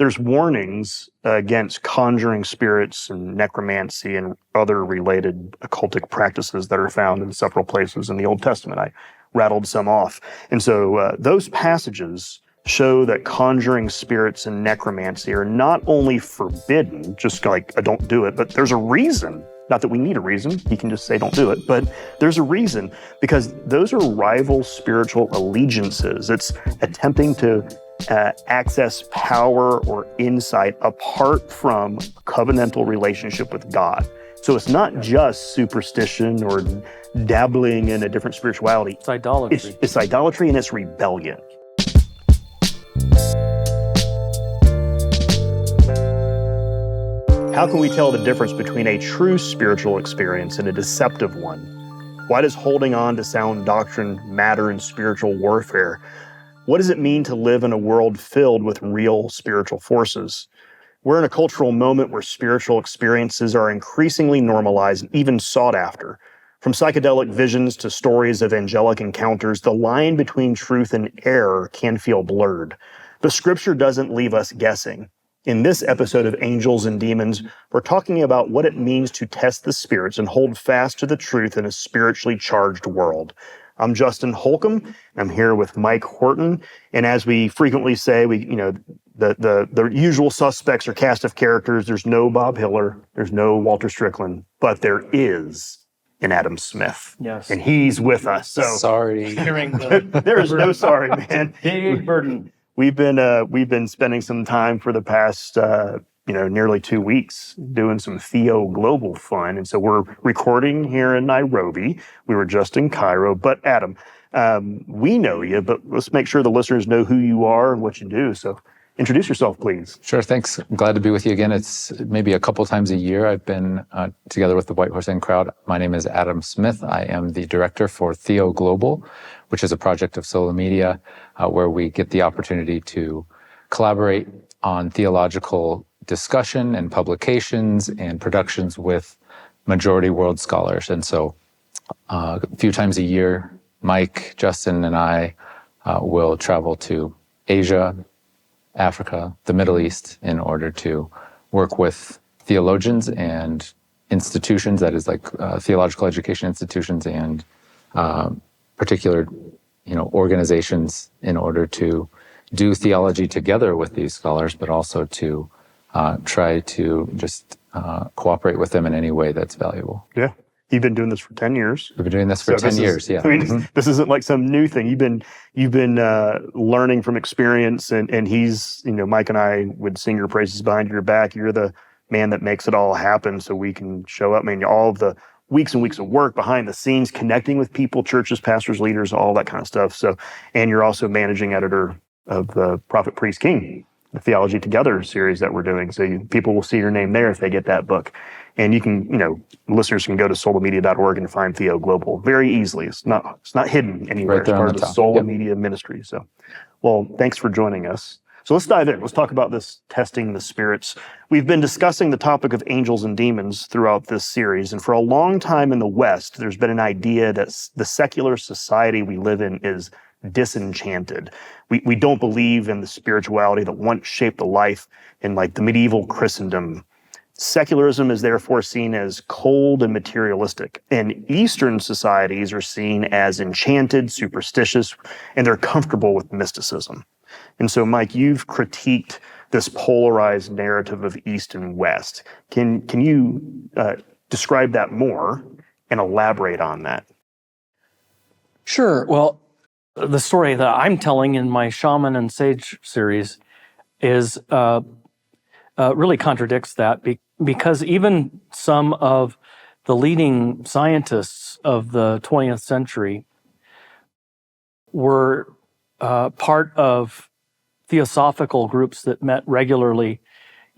there's warnings against conjuring spirits and necromancy and other related occultic practices that are found in several places in the Old Testament. I rattled some off. And so those passages show that conjuring spirits and necromancy are not only forbidden, just like, don't do it, but there's a reason. Not that we need a reason. He can just say, don't do it. But there's a reason, because those are rival spiritual allegiances. It's attempting to access power or insight apart from a covenantal relationship with God. So it's not just superstition or dabbling in a different spirituality. It's idolatry. It's idolatry, and it's rebellion. How can we tell the difference between a true spiritual experience and a deceptive one? Why does holding on to sound doctrine matter in spiritual warfare? What does it mean to live in a world filled with real spiritual forces? We're in a cultural moment where spiritual experiences are increasingly normalized and even sought after. From psychedelic visions to stories of angelic encounters, the line between truth and error can feel blurred. But Scripture doesn't leave us guessing. In this episode of Angels and Demons, we're talking about what it means to test the spirits and hold fast to the truth in a spiritually charged world. I'm Justin Holcomb. I'm here with Mike Horton. And as we frequently say, the usual suspects are cast of characters. There's no Bob Hiller. There's no Walter Strickland. But there is an Adam Smith. Yes. And he's with us. So sorry. There is no sorry, man. Big burden. We've been spending some time for the past nearly 2 weeks doing some Theo Global fun, and so we're recording here in Nairobi. We were just in Cairo, but Adam, we know you, but let's make sure the listeners know who you are and what you do. So introduce yourself, please. Sure, thanks. I'm glad to be with you again. It's maybe a couple times a year I've been together with the White Horse Inn crowd. My name is Adam Smith. I am the director for Theo Global, which is a project of Sola Media, where we get the opportunity to collaborate on theological discussion and publications and productions with majority world scholars. And so a few times a year, Mike, Justin, and I will travel to Asia, Africa, the Middle East, in order to work with theologians and institutions, that is like theological education institutions and particular organizations, in order to do theology together with these scholars, but also to try to just cooperate with them in any way that's valuable. Yeah. You've been doing this for 10 years. We've been doing this for 10 years, yeah. I mean, this isn't like some new thing. You've been learning from experience, and he's, Mike and I would sing your praises behind your back. You're the man that makes it all happen so we can show up. I mean, all of the weeks and weeks of work behind the scenes, connecting with people, churches, pastors, leaders, all that kind of stuff. So, and you're also managing editor of the Prophet, Priest, King, the Theology Together series that we're doing. So people will see your name there if they get that book. And you can, listeners can go to solamedia.org and find Theo Global very easily. It's not hidden anywhere. Right there it's part on of the the top. Sola Media ministry. So, well, thanks for joining us. So let's dive in. Let's talk about this testing the spirits. We've been discussing the topic of angels and demons throughout this series. And for a long time in the West, there's been an idea that the secular society we live in is disenchanted. We don't believe in the spirituality that once shaped the life in like the medieval Christendom. Secularism is therefore seen as cold and materialistic, and Eastern societies are seen as enchanted, superstitious, and they're comfortable with mysticism. And so, Mike, you've critiqued this polarized narrative of East and West. Can you describe that more and elaborate on that? Sure. Well, the story that I'm telling in my Shaman and Sage series is really contradicts that because even some of the leading scientists of the 20th century were part of theosophical groups that met regularly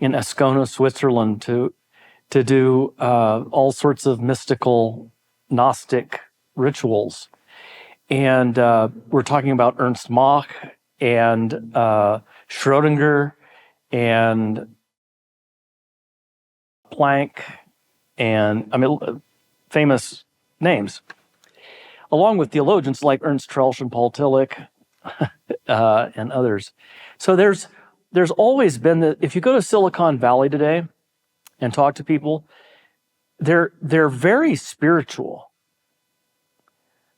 in Ascona, Switzerland, to do all sorts of mystical Gnostic rituals. And we're talking about Ernst Mach and Schrödinger and Planck, and famous names, along with theologians like Ernst Troeltsch and Paul Tillich and others. So there's there's always been that if you go to Silicon Valley today and talk to people, they're very spiritual.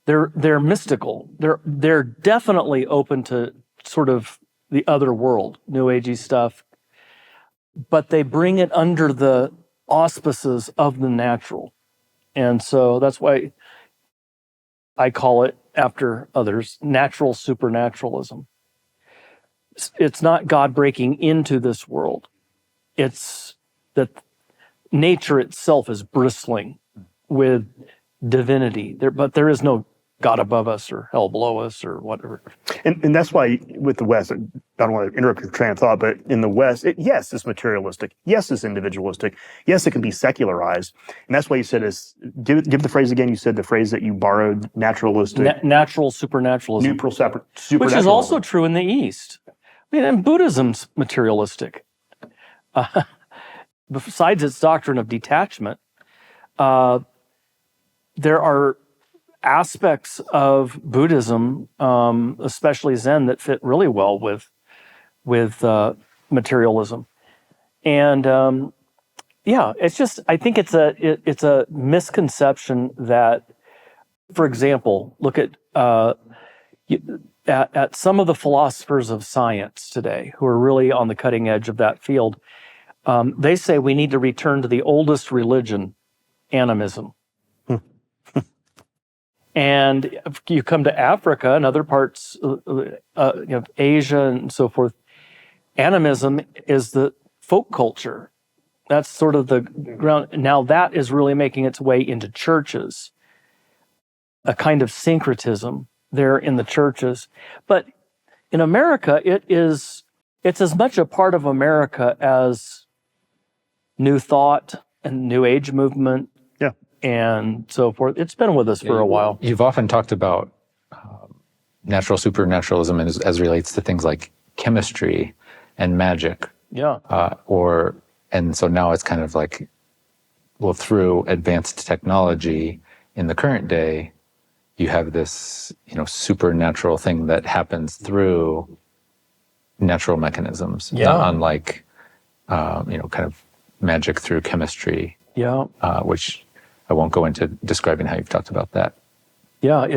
They're mystical. They're definitely open to sort of the other world, New Agey stuff, but they bring it under the auspices of the natural. And so that's why I call it, after others, natural supernaturalism. It's not God breaking into this world. It's that nature itself is bristling with divinity. But there is no God above us or hell below us or whatever. And that's why with the West, I don't want to interrupt your train of thought, but in the West, yes, it's materialistic. Yes, it's individualistic. Yes, it can be secularized. And that's why you said give the phrase again. You said the phrase that you borrowed, naturalistic. Natural supernaturalism. Neutral supernaturalism. Which is also true in the East. I mean, and Buddhism's materialistic. Besides its doctrine of detachment, there are aspects of Buddhism, especially Zen, that fit really well with materialism. And it's just, I think it's a misconception that, for example, look at some of the philosophers of science today who are really on the cutting edge of that field. They say we need to return to the oldest religion, animism. And if you come to Africa and other parts of Asia and so forth, animism is the folk culture. That's sort of the ground. Now that is really making its way into churches, a kind of syncretism there in the churches. But in America, it's as much a part of America as New Thought and New Age movement. And so forth. It's been with us for a while. You've often talked about natural supernaturalism as relates to things like chemistry and magic. Yeah. And so now it's kind of like, well, through advanced technology in the current day, you have this, supernatural thing that happens through natural mechanisms. Yeah. Unlike, kind of magic through chemistry. Yeah. Which I won't go into describing how you've talked about that. Yeah,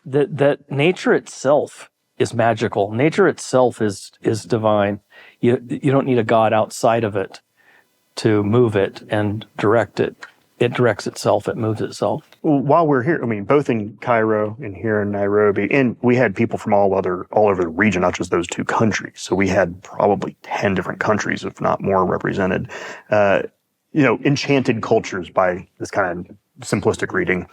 that nature itself is magical. Nature itself is divine. You don't need a God outside of it to move it and direct it. It directs itself. It moves itself. Well, while we're here, both in Cairo and here in Nairobi, and we had people from all over the region, not just those two countries. So we had probably 10 different countries, if not more, represented. Enchanted cultures, by this kind of simplistic reading,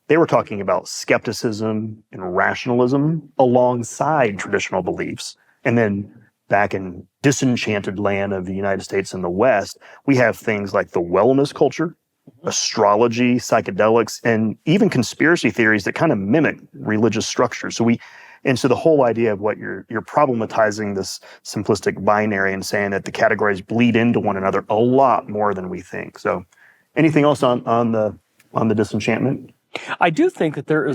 they were talking about skepticism and rationalism alongside traditional beliefs. And then back in disenchanted land of the United States and the West, we have things like the wellness culture, astrology, psychedelics, and even conspiracy theories that kind of mimic religious structures. So the whole idea of what you're problematizing this simplistic binary and saying that the categories bleed into one another a lot more than we think. So anything else on the disenchantment? I do think that there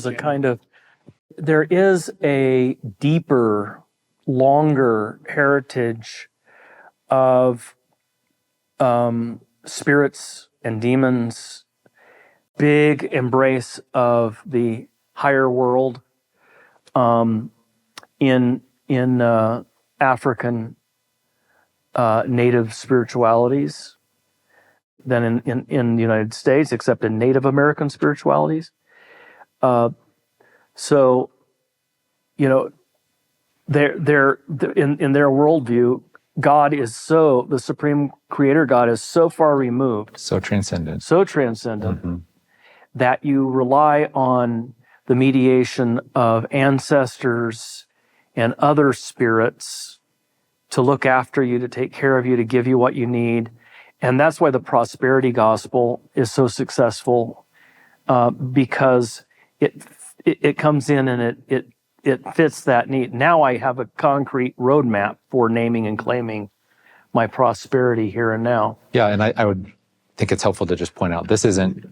is a deeper, longer heritage of spirits and demons, big embrace of the higher world. In African native spiritualities than in the United States, except in Native American spiritualities. So, they're in their worldview, the Supreme Creator God is so far removed, so transcendent, mm-hmm. that you rely on the mediation of ancestors and other spirits to look after you, to take care of you, to give you what you need. And that's why the prosperity gospel is so successful, because it comes in and it fits that need. Now I have a concrete roadmap for naming and claiming my prosperity here and now. Yeah, and I would think it's helpful to just point out, this isn't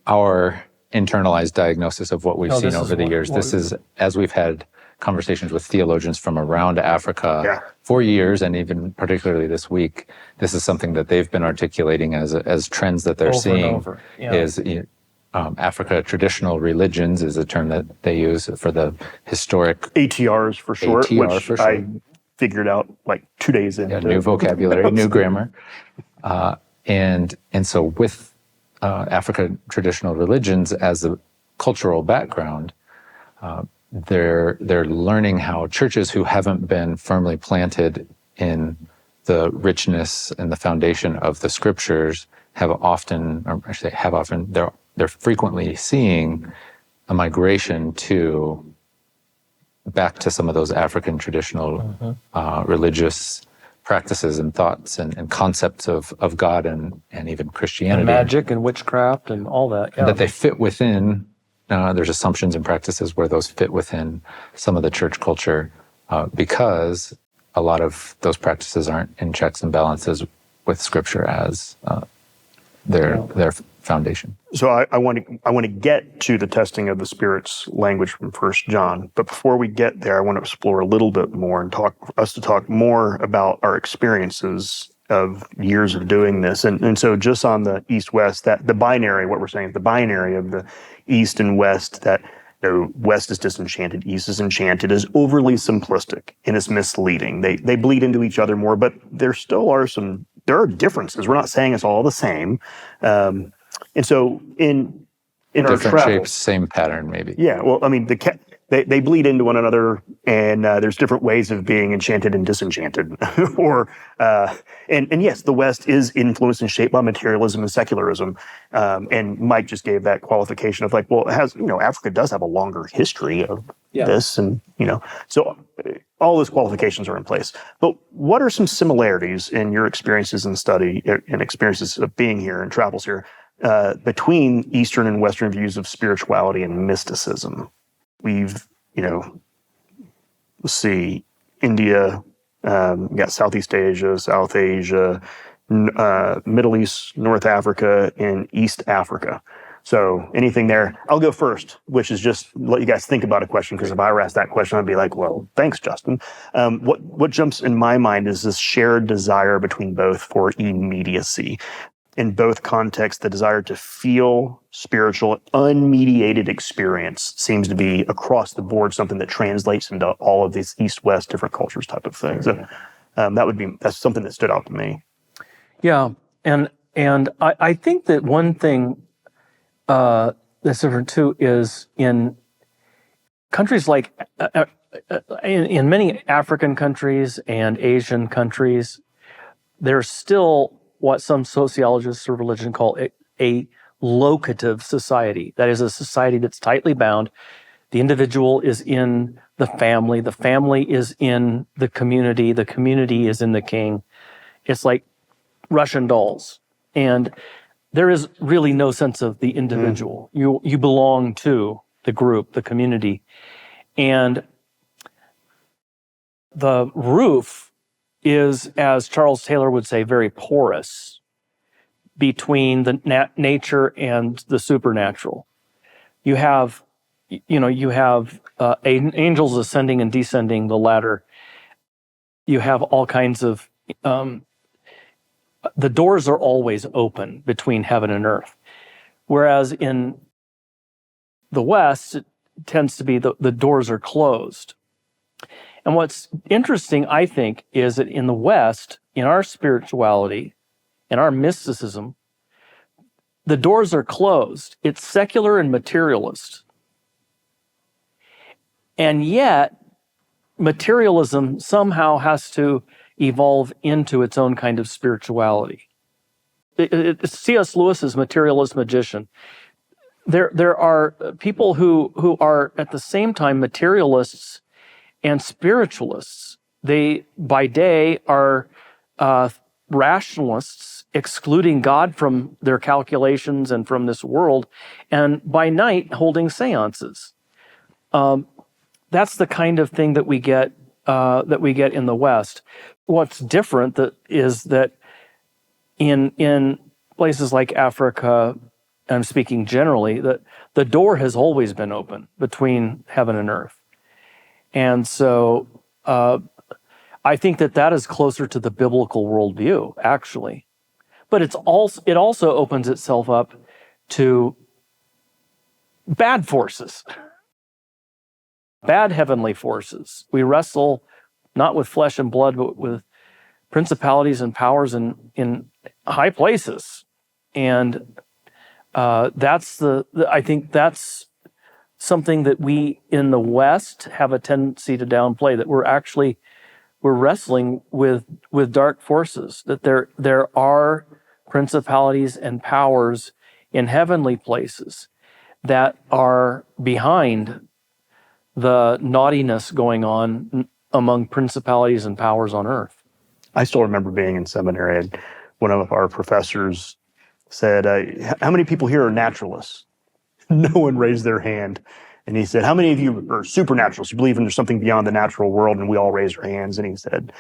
our internalized diagnosis of what we've seen over the years. This is, as we've had conversations with theologians from around Africa for years, and even particularly this week, this is something that they've been articulating as trends that they're Over and seeing. over. Yeah. Is Africa traditional religions is a term that they use for the historic ATRs for short, ATR which for short. I figured out like 2 days into. New vocabulary, new grammar, and so with Africa traditional religions as a cultural background, they're learning how churches who haven't been firmly planted in the richness and the foundation of the scriptures they're frequently seeing a migration back to some of those African traditional religious practices and thoughts and concepts of God and even Christianity. And magic and witchcraft and all that. Yeah. That they fit within, there's assumptions and practices where those fit within some of the church culture because a lot of those practices aren't in checks and balances with Scripture as their foundation. So I want to get to the testing of the Spirit's language from 1 John, but before we get there, I want to explore a little bit more and talk more about our experiences of years of doing this. And so just on the East-West, that the binary, what we're saying is the binary of the East and West, that West is disenchanted, East is enchanted, is overly simplistic and is misleading. They bleed into each other more, but there are differences. We're not saying it's all the same. And so in our different travels, shapes, same pattern, maybe. Yeah, well, I mean, they bleed into one another, and there's different ways of being enchanted and disenchanted. And yes, the West is influenced and shaped by materialism and secularism. And Mike just gave that qualification of like, well, Africa does have a longer history of this, and so all those qualifications are in place. But what are some similarities in your experiences in study and experiences of being here and travels here between Eastern and Western views of spirituality and mysticism? We've, let's see, India, got Southeast Asia, South Asia, Middle East, North Africa, and East Africa. So anything there? I'll go first, which is just let you guys think about a question, because if I were asked that question, I'd be like, well, thanks, Justin. What jumps in my mind is this shared desire between both for immediacy. In both contexts, the desire to feel spiritual, unmediated experience seems to be across the board something that translates into all of these East-West different cultures type of things. So that's something that stood out to me. Yeah, and I think that one thing that's different too is in countries like in many African countries and Asian countries, there's still what some sociologists of religion call a locative society. That is a society that's tightly bound. The individual is in the family is in the community is in the king. It's like Russian dolls. And there is really no sense of the individual. You belong to the group, the community. And the roof is, as Charles Taylor would say, very porous between the nature and the supernatural. You have angels ascending and descending the ladder. You have all kinds of, the doors are always open between heaven and earth. Whereas in the West, it tends to be the doors are closed. And what's interesting, I think, is that in the West, in our spirituality, in our mysticism, the doors are closed. It's secular and materialist. And yet, materialism somehow has to evolve into its own kind of spirituality. It's C.S. Lewis's materialist magician. There are people who are at the same time materialists and spiritualists. They, by day, are rationalists, excluding God from their calculations and from this world, and by night, holding seances. That's the kind of thing that we get in the West. What's different is that in places like Africa, I'm speaking generally, that the door has always been open between heaven and earth. And so I think that is closer to the biblical worldview, actually. But it also opens itself up to bad forces, bad heavenly forces. We wrestle not with flesh and blood, but with principalities and powers in high places. And I think that's something that we in the West have a tendency to downplay, that we're wrestling with dark forces, that there are principalities and powers in heavenly places that are behind the naughtiness going on among principalities and powers on earth. I still remember being in seminary, and one of our professors said, how many people here are naturalists? No one raised their hand. And he said, how many of you are supernaturalists? You believe in there's something beyond the natural world? And we all raised our hands. And he said,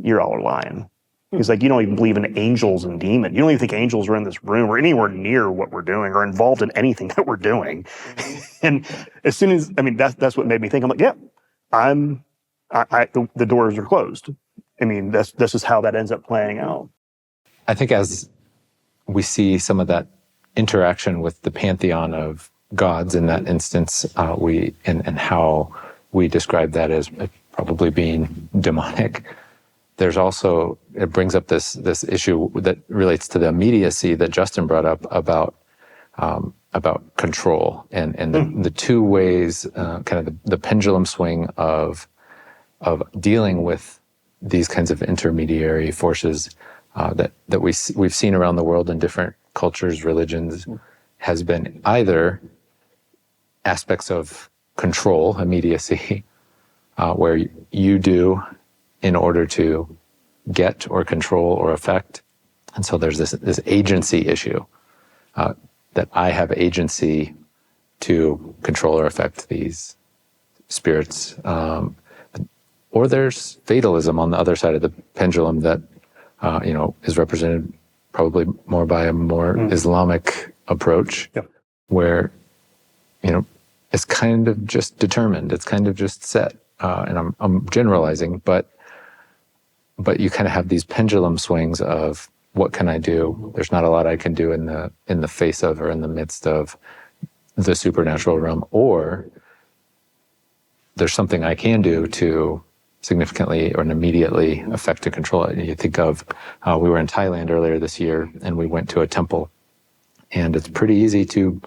you're all lying. He's like, you don't even believe in angels and demons. You don't even think angels are in this room or anywhere near what we're doing or involved in anything that we're doing. And as soon as, that's what made me think. I'm like, yeah, the doors are closed. This is how that ends up playing out. I think as we see some of that interaction with the pantheon of gods in that instance, and how we describe that as probably being demonic. There's also, it brings up this issue that relates to the immediacy that Justin brought up about control and the two ways, kind of the pendulum swing of dealing with these kinds of intermediary forces that we've seen around the world in different cultures, religions, has been either aspects of control, immediacy, where you do in order to get or control or affect. And so there's this agency issue, that I have agency to control or affect these spirits. Or there's fatalism on the other side of the pendulum that is represented probably more by a more Islamic approach, where it's kind of just determined, it's kind of just set. And I'm generalizing, but you kind of have these pendulum swings of what can I do? There's not a lot I can do in the face of or in the midst of the supernatural realm, or there's something I can do to significantly or immediately affect and control it. You think of, we were in Thailand earlier this year, and we went to a temple, and it's pretty easy to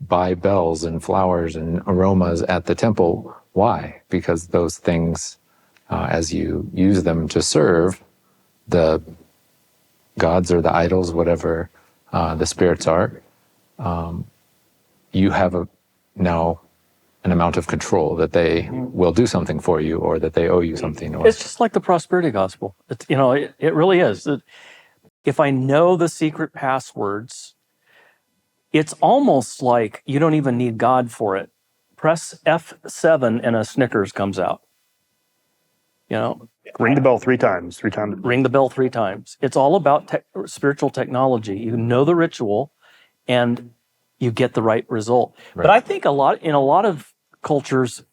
buy bells and flowers and aromas at the temple. Why? Because those things, as you use them to serve the gods or the idols, whatever the spirits are, you have now an amount of control that they will do something for you, or that they owe you something. Or it's just like the prosperity gospel. It really is. If I know the secret passwords, it's almost like you don't even need God for it. Press F7 and a Snickers comes out. Ring the bell 3 times. 3 times. Ring the bell 3 times. It's all about spiritual technology. You know the ritual, and you get the right result. Right. But I think in a lot of cultures,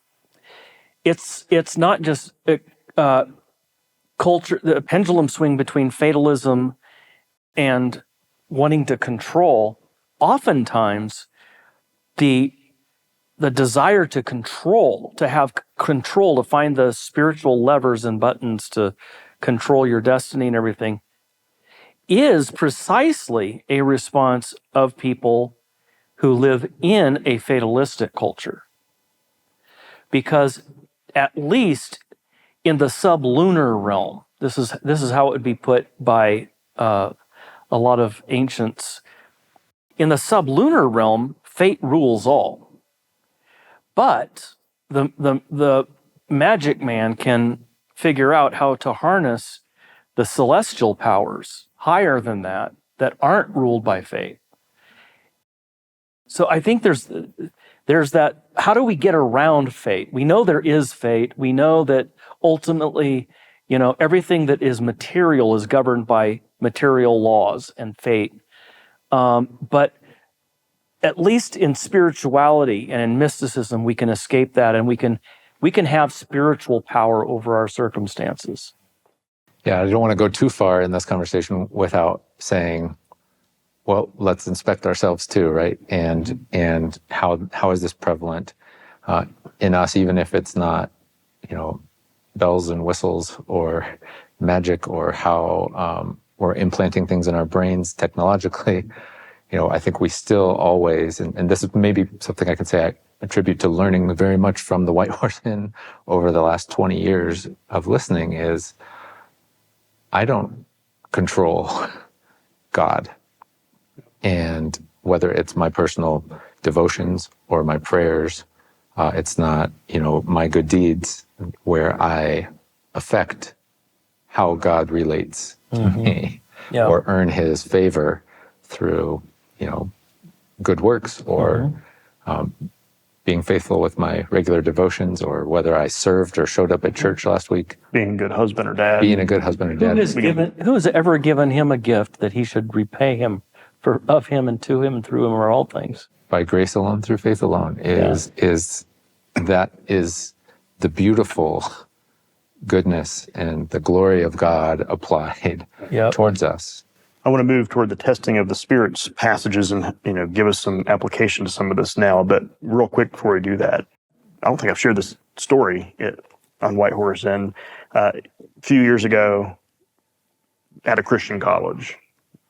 it's not just culture, the pendulum swing between fatalism and wanting to control. Oftentimes, the desire to control, to have control, to find the spiritual levers and buttons to control your destiny and everything, is precisely a response of people who live in a fatalistic culture. Because at least in the sublunar realm, this is how it would be put by a lot of ancients. In the sublunar realm, fate rules all. But the magic man can figure out how to harness the celestial powers higher than that aren't ruled by fate. So I think there's that, how do we get around fate? We know there is fate. We know that ultimately, everything that is material is governed by material laws and fate. But at least in spirituality and in mysticism, we can escape that, and we can we can have spiritual power over our circumstances. Yeah, I don't want to go too far in this conversation without saying, well, let's inspect ourselves too, right? And how is this prevalent in us, even if it's not, bells and whistles or magic, or how we're implanting things in our brains technologically. I think we still always, and this is maybe something I could say I attribute to learning very much from the White Horse Inn over the last 20 years of listening, is I don't control God. And whether it's my personal devotions or my prayers, it's not, my good deeds where I affect how God relates to me, or earn his favor through, good works, or being faithful with my regular devotions, or whether I served or showed up at church last week. Being a good husband or dad. Being a good husband or dad. Who has ever given him a gift that he should repay him for of him and to him and through him are all things? By grace alone, through faith alone, is the beautiful goodness and the glory of God applied towards us. I want to move toward the testing of the spirits passages and give us some application to some of this now. But real quick before we do that, I don't think I've shared this story on White Horse Inn. A few years ago, at a Christian college,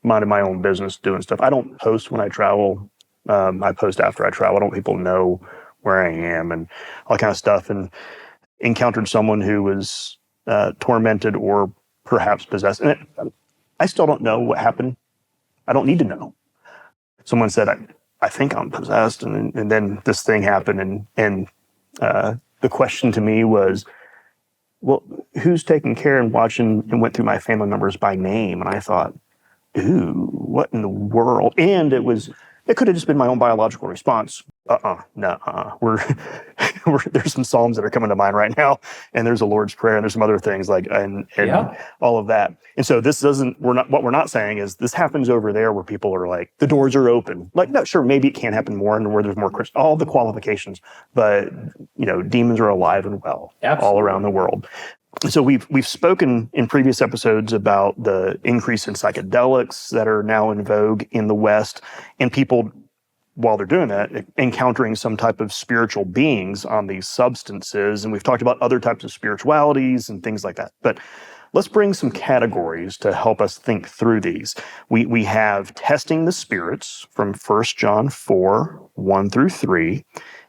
minding my own business, doing stuff. I don't post when I travel. I post after I travel. I don't want people to know where I am and all that kind of stuff. And encountered someone who was tormented or perhaps possessed. And I still don't know what happened. I don't need to know. Someone said, I think I'm possessed. And then this thing happened. And the question to me was, well, who's taking care and watching, and went through my family members by name? And I thought, ooh, what in the world? And it could have just been my own biological response. There's some Psalms that are coming to mind right now, and there's a Lord's Prayer, and there's some other things and all of that. And so what we're not saying is this happens over there where people are like, the doors are open. Like, no, sure, maybe it can happen more and where there's more Christians, all the qualifications, but demons are alive and well. Absolutely. All around the world. So we've spoken in previous episodes about the increase in psychedelics that are now in vogue in the West, and people, while they're doing that, encountering some type of spiritual beings on these substances. And we've talked about other types of spiritualities and things like that. But let's bring some categories to help us think through these. We have testing the spirits from 1 John 4, 1 through 3,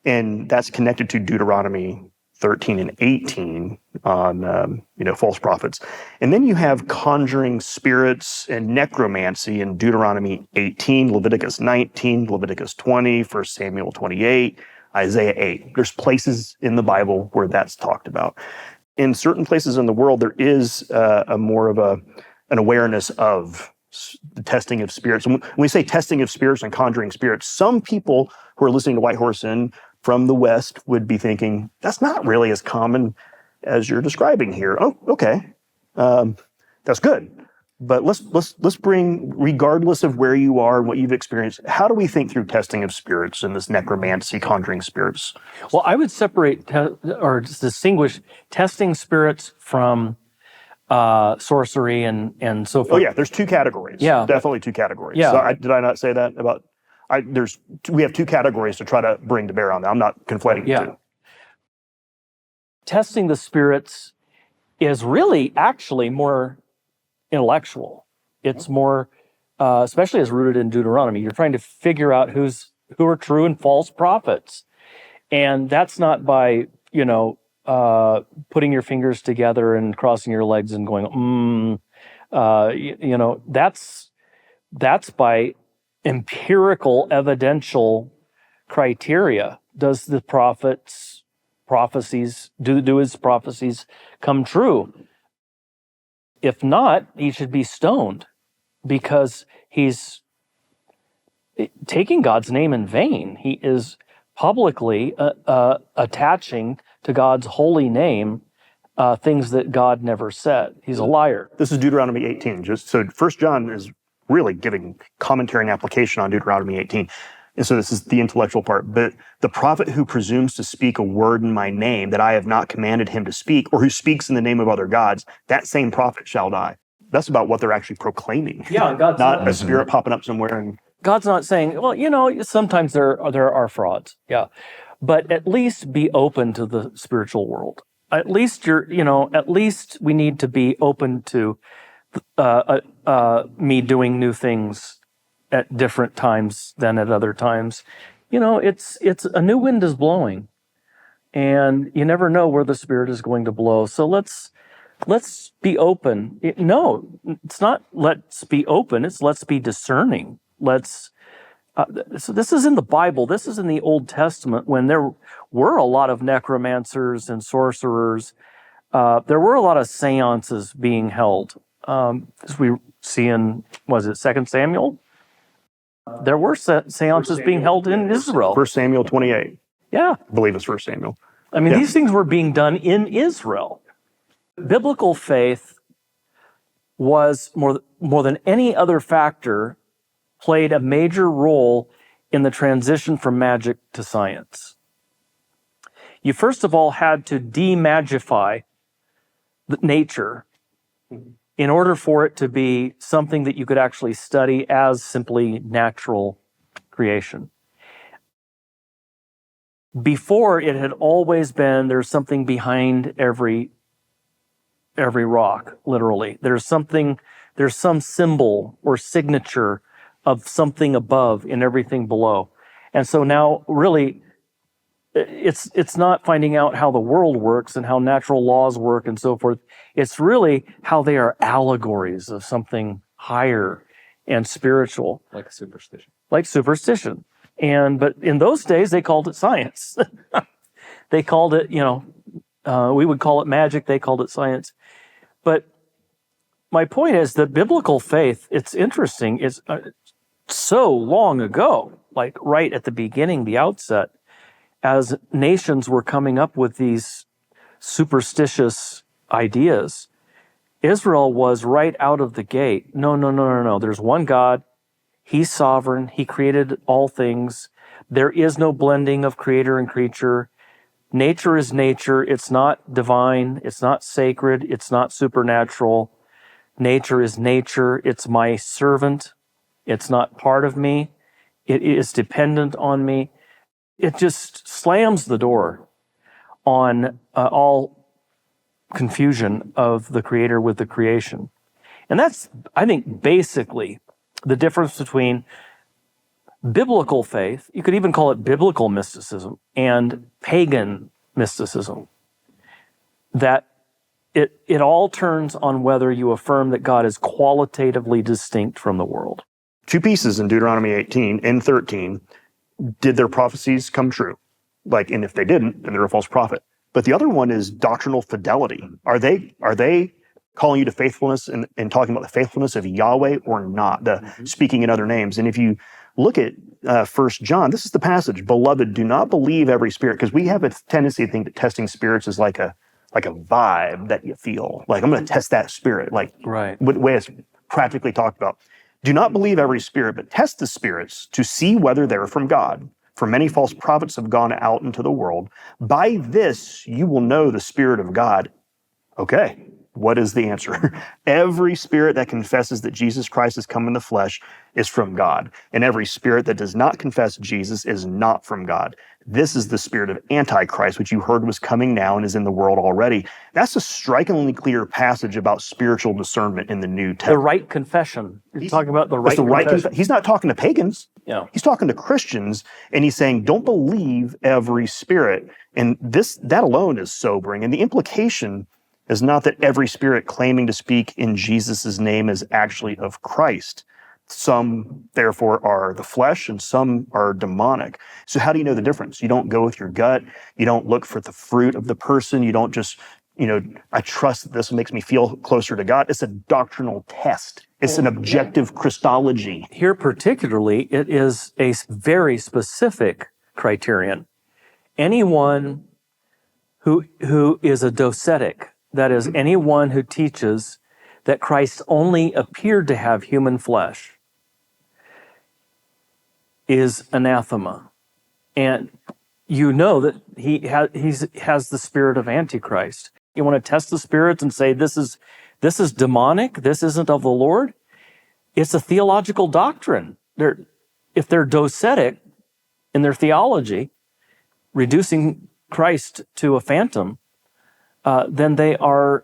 and that's connected to Deuteronomy 13 and 18 on false prophets. And then you have conjuring spirits and necromancy in Deuteronomy 18, Leviticus 19, Leviticus 20, 1 Samuel 28, Isaiah 8. There's places in the Bible where that's talked about. In certain places in the world, there is a more of an awareness of the testing of spirits. And when we say testing of spirits and conjuring spirits, some people who are listening to White Horse Inn from the West would be thinking, that's not really as common as you're describing here. Oh, okay. That's good. But let's bring, regardless of where you are and what you've experienced, how do we think through testing of spirits and this necromancy, conjuring spirits? Well, I would separate or distinguish testing spirits from sorcery and so forth. Oh yeah, there's two categories. Yeah, definitely two categories. Yeah. So did I not say that about? We have two categories to try to bring to bear on that. I'm not conflating the two. Testing the spirits is really actually more intellectual. It's more, especially as rooted in Deuteronomy. You're trying to figure out who are true and false prophets, and that's not by putting your fingers together and crossing your legs and going, that's by empirical, evidential criteria. Does the prophecies do his prophecies come true? If not, he should be stoned because he's taking God's name in vain. He is publicly attaching to God's holy name things that God never said. He's a liar. This is Deuteronomy 18. Just so 1 John is really giving commentary and application on Deuteronomy 18. And so this is the intellectual part. But the prophet who presumes to speak a word in my name that I have not commanded him to speak, or who speaks in the name of other gods, that same prophet shall die. That's about what they're actually proclaiming. Yeah, God's not a spirit popping up somewhere. And God's not saying, well, sometimes there are frauds. Yeah. But at least be open to the spiritual world. At least at least we need to be open to me doing new things at different times than at other times. It's a new wind is blowing, and you never know where the Spirit is going to blow. So let's be open. No, it's not let's be open. It's let's be discerning. So this is in the Bible. This is in the Old Testament when there were a lot of necromancers and sorcerers. There were a lot of seances being held. As we see in, was it 2 Samuel? There were seances being held in Israel. 1 Samuel 28. Yeah. I believe it's 1 Samuel. I mean, these things were being done in Israel. Biblical faith was more than any other factor played a major role in the transition from magic to science. You first of all had to demagify nature in order for it to be something that you could actually study as simply natural creation. Before, it had always been there's something behind every rock, literally. There's some symbol or signature of something above in everything below. And so now really it's not finding out how the world works and how natural laws work and so forth. It's really how they are allegories of something higher and spiritual. Like superstition. Like superstition. But in those days, they called it science. They called it, we would call it magic. They called it science. But my point is that biblical faith, it's interesting. It's so long ago, like right at the beginning, the outset, as nations were coming up with these superstitious ideas, Israel was right out of the gate. No. There's one God. He's sovereign. He created all things. There is no blending of creator and creature. Nature is nature. It's not divine. It's not sacred. It's not supernatural. Nature is nature. It's my servant. It's not part of me. It is dependent on me. It just slams the door on all confusion of the creator with the creation. And that's, I think, basically the difference between biblical faith, you could even call it biblical mysticism, and pagan mysticism. That it all turns on whether you affirm that God is qualitatively distinct from the world. Two pieces in Deuteronomy 18 and 13. Did their prophecies come true? And if they didn't, then they're a false prophet. But the other one is doctrinal fidelity. Are they calling you to faithfulness and talking about the faithfulness of Yahweh or not? The speaking in other names. And if you look at 1 John, this is the passage. Beloved, do not believe every spirit, because we have a tendency to think that testing spirits is like a vibe that you feel. Like, I'm going to test that spirit. Right. The way it's practically talked about. Do not believe every spirit, but test the spirits to see whether they're from God. For many false prophets have gone out into the world. By this, you will know the Spirit of God. Okay, what is the answer? Every spirit that confesses that Jesus Christ has come in the flesh is from God. And every spirit that does not confess Jesus is not from God. This is the spirit of Antichrist, which you heard was coming now and is in the world already. That's a strikingly clear passage about spiritual discernment in the New Testament. The right confession. You're talking about the right confession. He's not talking to pagans. Yeah. He's talking to Christians, and he's saying, don't believe every spirit. And that alone is sobering. And the implication is not that every spirit claiming to speak in Jesus' name is actually of Christ. Some, therefore, are the flesh, and some are demonic. So how do you know the difference? You don't go with your gut. You don't look for the fruit of the person. You don't just, I trust that this makes me feel closer to God. It's a doctrinal test. It's an objective Christology. Here particularly, it is a very specific criterion. Anyone who is a docetic, that is, anyone who teaches that Christ only appeared to have human flesh, is anathema. And you know that he has the spirit of Antichrist. You want to test the spirits and say, this is demonic, this isn't of the Lord? It's a theological doctrine. If they're docetic in their theology, reducing Christ to a phantom, then they are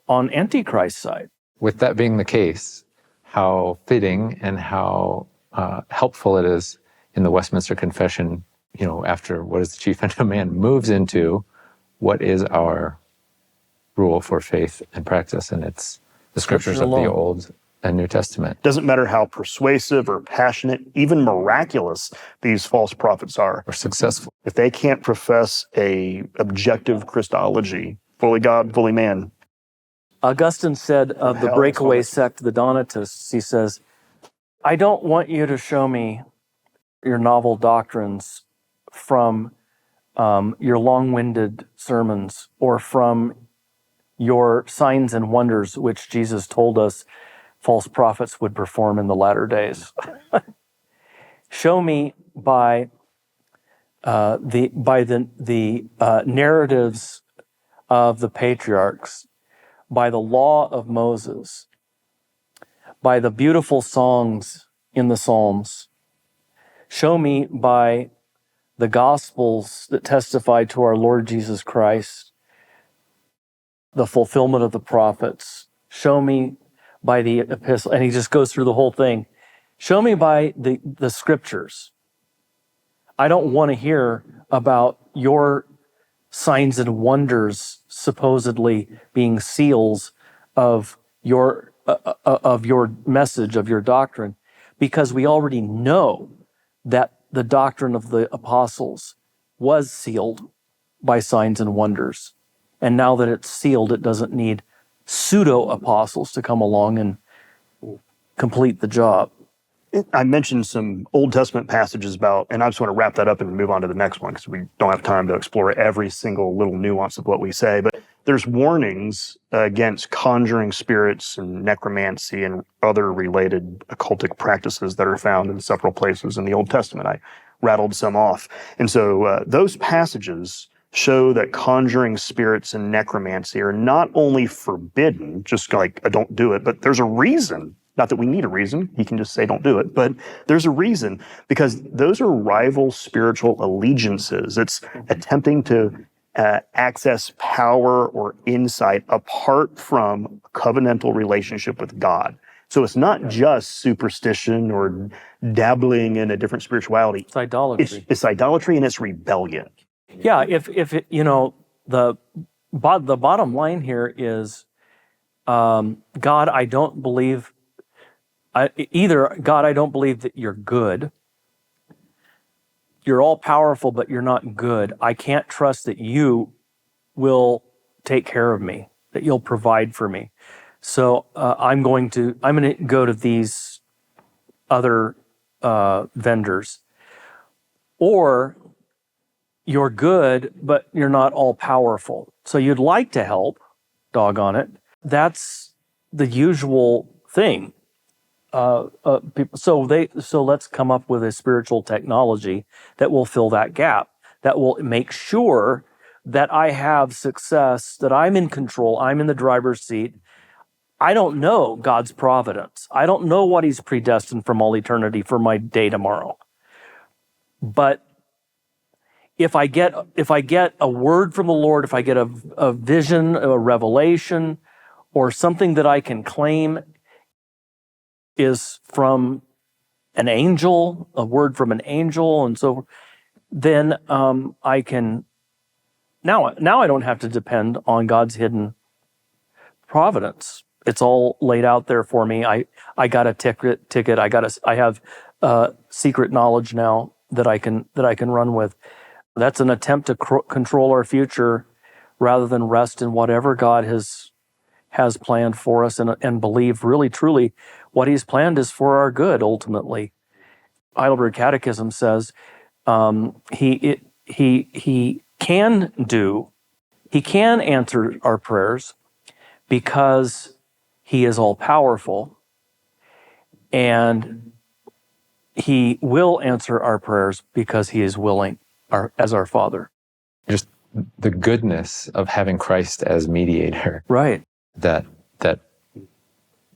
on Antichrist's side. With that being the case, how fitting and how helpful it is in the Westminster Confession, after what is the chief end of man moves into what is our rule for faith and practice, and it's the scriptures of the Old and New Testament. Doesn't matter how persuasive or passionate, even miraculous these false prophets are, Or successful. if they can't profess a objective Christology, fully God, fully man. Augustine said of the breakaway sect, the Donatists, he says, I don't want you to show me your novel doctrines from your long-winded sermons or from your signs and wonders, which Jesus told us false prophets would perform in the latter days. Show me by the narratives of the patriarchs, by the law of Moses, by the beautiful songs in the Psalms. Show me by the Gospels that testify to our Lord Jesus Christ, the fulfillment of the prophets. Show me by the epistle, and he just goes through the whole thing. Show me by the scriptures. I don't want to hear about your signs and wonders supposedly being seals of your message, of your doctrine, because we already know that the doctrine of the apostles was sealed by signs and wonders. And now that it's sealed, it doesn't need pseudo-apostles to come along and complete the job. I mentioned some Old Testament passages about, and I just want to wrap that up and move on to the next one because we don't have time to explore every single little nuance of what we say, but there's warnings against conjuring spirits and necromancy and other related occultic practices that are found in several places in the Old Testament. I rattled some off. And so those passages show that conjuring spirits and necromancy are not only forbidden, just like don't do it, but there's a reason. Not that we need a reason, he can just say don't do it, but there's a reason, because those are rival spiritual allegiances. It's attempting to access power or insight apart from a covenantal relationship with God. So it's not just superstition or dabbling in a different spirituality. It's idolatry. It's idolatry and it's rebellion. Yeah, if it, the bottom line here is, God, I don't believe. God, I don't believe that you're good. You're all powerful, but you're not good. I can't trust that you will take care of me, that you'll provide for me. So I'm going to go to these other vendors. Or you're good, but you're not all powerful. So you'd like to help, doggone it. That's the usual thing. So let's come up with a spiritual technology that will fill that gap, that will make sure that I have success, that I'm in control, I'm in the driver's seat. I don't know God's providence. I don't know what he's predestined from all eternity for my day tomorrow. But if I get a word from the Lord, if I get a vision, a revelation, or something that I can claim is from an angel, a word from an angel, and so then I can, now I don't have to depend on God's hidden providence. It's all laid out there for me. I got a ticket. I have secret knowledge now that I can run with. That's an attempt to control our future rather than rest in whatever God has planned for us and believe really truly what he's planned is for our good ultimately. Heidelberg Catechism says he can answer our prayers because he is all powerful, and he will answer our prayers because he is willing, as our Father. Just the goodness of having Christ as mediator. Right. That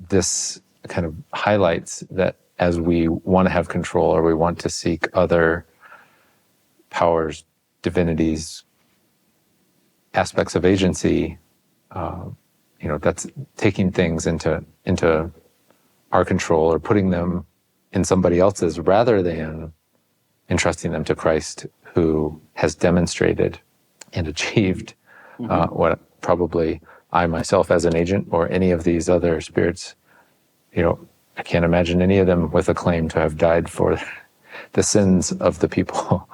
this kind of highlights that as we want to have control or we want to seek other powers, divinities, aspects of agency, that's taking things into our control or putting them in somebody else's rather than entrusting them to Christ, who has demonstrated and achieved what probably I myself as an agent or any of these other spirits, I can't imagine any of them with a claim to have died for the sins of the people,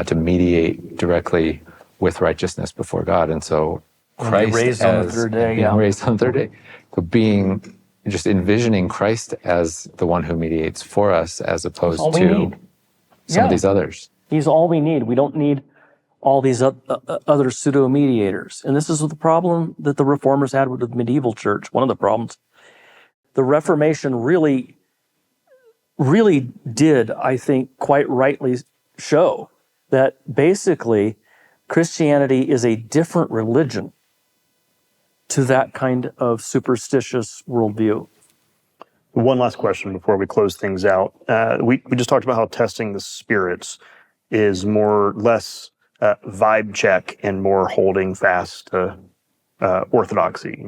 to mediate directly with righteousness before God. And so Christ raised on the third day, being raised on the third day, so just envisioning Christ as the one who mediates for us, as opposed to some of these others. He's all we need. We don't need all these other pseudo-mediators. And this is the problem that the Reformers had with the medieval church. One of the problems. The Reformation really, really did, I think, quite rightly show that basically Christianity is a different religion to that kind of superstitious worldview. One last question before we close things out. We just talked about how testing the spirits is less vibe check and more holding fast to orthodoxy,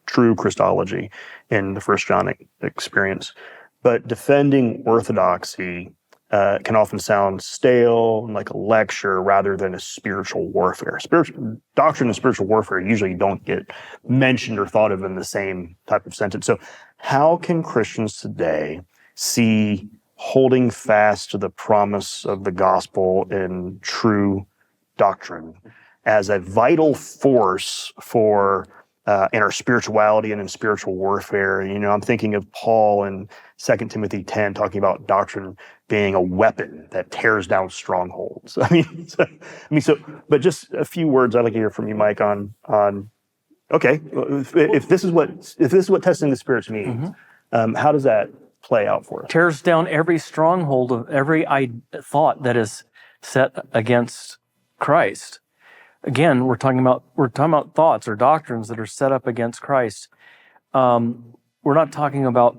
true Christology in the First John experience. But defending orthodoxy can often sound stale, like a lecture, rather than a spiritual warfare. Doctrine and spiritual warfare usually don't get mentioned or thought of in the same type of sentence. So how can Christians today see holding fast to the promise of the gospel and true doctrine as a vital force for in our spirituality and in spiritual warfare? I'm thinking of Paul in 2 Timothy 10 talking about doctrine being a weapon that tears down strongholds. But just a few words I'd like to hear from you, Mike, on okay, if this is what testing the spirits means, how does that play out for us? Tears down every stronghold of every thought that is set against Christ. Again, we're talking about thoughts or doctrines that are set up against Christ. We're not talking about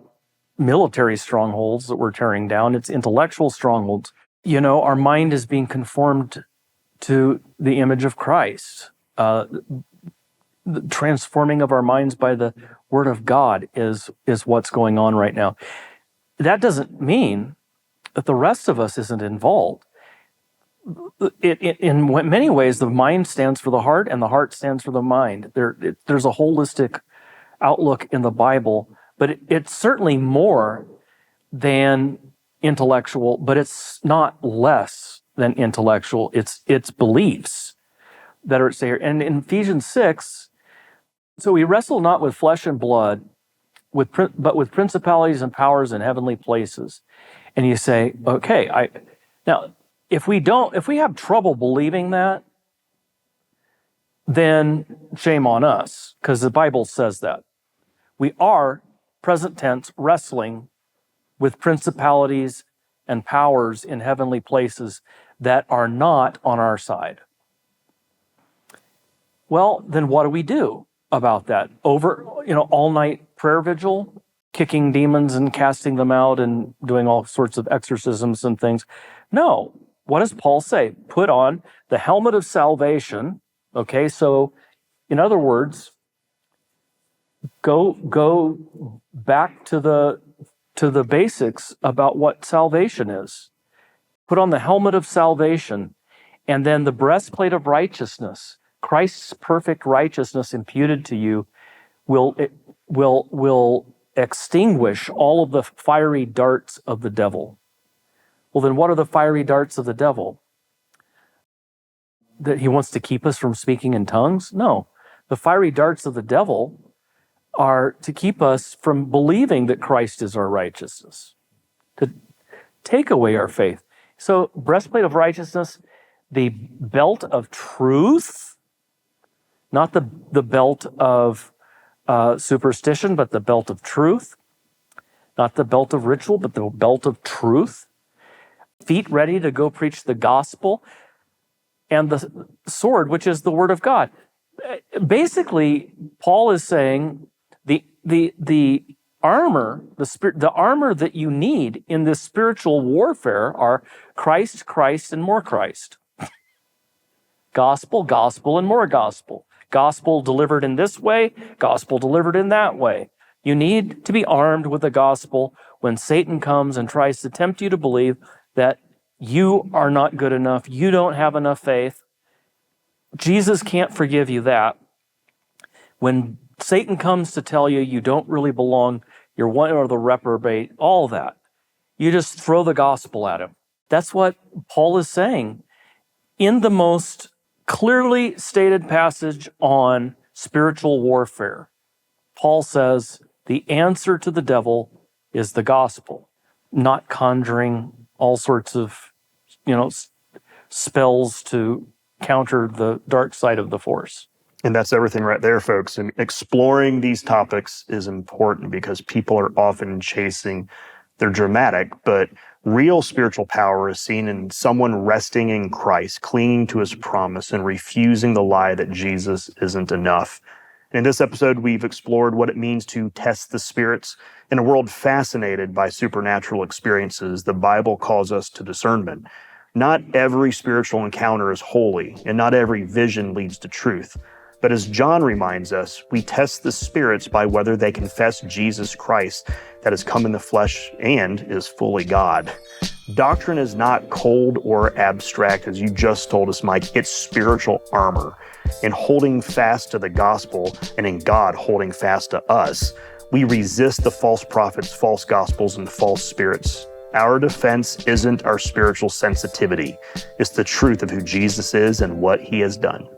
military strongholds that we're tearing down. It's intellectual strongholds. Our mind is being conformed to the image of Christ. The transforming of our minds by the Word of God is what's going on right now. That doesn't mean that the rest of us isn't involved. In many ways, the mind stands for the heart, and the heart stands for the mind. There's a holistic outlook in the Bible, but it's certainly more than intellectual, but it's not less than intellectual. It's beliefs that are at stake here. And in Ephesians 6, so we wrestle not with flesh and blood, but with principalities and powers in heavenly places. And you say, okay, now, if we have trouble believing that, then shame on us, because the Bible says that. We are, present tense, wrestling with principalities and powers in heavenly places that are not on our side. Well, then what do we do about that? All-night prayer vigil, kicking demons and casting them out and doing all sorts of exorcisms and things? No. What does Paul say? Put on the helmet of salvation. Okay, so in other words, go back to the basics about what salvation is. Put on the helmet of salvation, and then the breastplate of righteousness. Christ's perfect righteousness imputed to you will extinguish all of the fiery darts of the devil. Well, then what are the fiery darts of the devil? That he wants to keep us from speaking in tongues? No. The fiery darts of the devil are to keep us from believing that Christ is our righteousness, to take away our faith. So, breastplate of righteousness, the belt of truth, not the belt of superstition, but the belt of truth, not the belt of ritual, but the belt of truth. feet ready to go preach the gospel, and the sword, which is the word of God. Basically, Paul is saying the armor, the armor that you need in this spiritual warfare are Christ, Christ, and more Christ. Gospel, gospel, and more gospel. Gospel delivered in this way, gospel delivered in that way. You need to be armed with the gospel when Satan comes and tries to tempt you to believe that you are not good enough, you don't have enough faith. Jesus can't forgive you that. When Satan comes to tell you you don't really belong, you're one or the reprobate, all that, you just throw the gospel at him. That's what Paul is saying in the most clearly stated passage on spiritual warfare. Paul says the answer to the devil is the gospel, not conjuring all sorts of, spells to counter the dark side of the force. And that's everything right there, folks. And exploring these topics is important because people are often chasing, they're dramatic, but real spiritual power is seen in someone resting in Christ, clinging to his promise, and refusing the lie that Jesus isn't enough. And in this episode, we've explored what it means to test the spirits. In a world fascinated by supernatural experiences, the Bible calls us to discernment. Not every spiritual encounter is holy, and not every vision leads to truth. But as John reminds us, we test the spirits by whether they confess Jesus Christ that has come in the flesh and is fully God. Doctrine is not cold or abstract, as you just told us, Mike. It's spiritual armor. In holding fast to the gospel and in God holding fast to us, we resist the false prophets, false gospels, and false spirits. Our defense isn't our spiritual sensitivity. It's the truth of who Jesus is and what he has done.